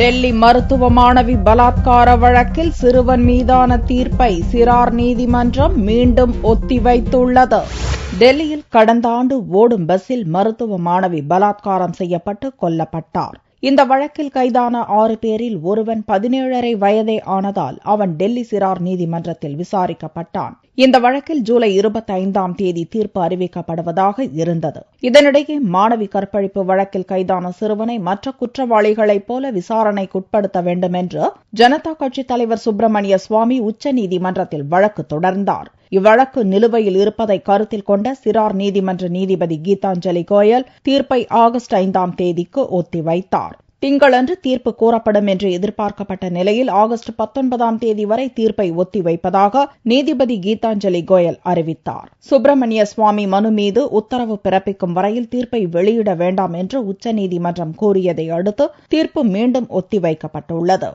டெல்லி மருத்துவ மாணவி பலாத்கார வழக்கில் சிறுவன் மீதான தீர்ப்பை சிறார் நீதிமன்றம் மீண்டும் ஒத்திவைத்துள்ளது. டெல்லியில் கடந்த ஆண்டு ஓடும் பஸ்ஸில் மருத்துவ மாணவி பலாத்காரம் செய்யப்பட்டு கொல்லப்பட்டார். இந்த வழக்கில் கைதான 6 பேரில் ஒருவன் 17.5 வயதே ஆனதால் அவன் டெல்லி சிறார் நீதிமன்றத்தில் விசாரிக்கப்பட்டான். இந்த வழக்கில் ஜூலை 25ஆம் தேதி தீர்ப்பு அறிவிக்கப்படுவதாக இருந்தது. இதனிடையே மாணவி கற்பழிப்பு வழக்கில் கைதான சிறுவனை மற்ற குற்றவாளிகளைப் போல விசாரணைக்குட்படுத்த வேண்டும் என்று ஜனதா கட்சித் தலைவர் சுப்பிரமணிய சுவாமி உச்சநீதிமன்றத்தில் வழக்கு தொடர்ந்தார். இவ்வழக்கு நிலுவையில் இருப்பதை கருத்தில் கொண்ட சிறார் நீதிமன்ற நீதிபதி கீதாஞ்சலி கோயல் தீர்ப்பை ஆகஸ்ட் 5ஆம் தேதிக்கு ஒத்திவைத்தார். திங்களன்று தீர்ப்பு கூறப்படும் என்று எதிர்பார்க்கப்பட்ட நிலையில் ஆகஸ்ட் 19ஆம் தேதி வரை தீர்ப்பை ஒத்திவைப்பதாக நீதிபதி கீதாஞ்சலி கோயல் அறிவித்தார். சுப்பிரமணிய சுவாமி மனு மீது உத்தரவு பிறப்பிக்கும் வரையில் தீர்ப்பை வெளியிட வேண்டாம் என்று உச்சநீதிமன்றம் கூறியதை அடுத்து தீர்ப்பு மீண்டும் ஒத்திவைக்கப்பட்டுள்ளது.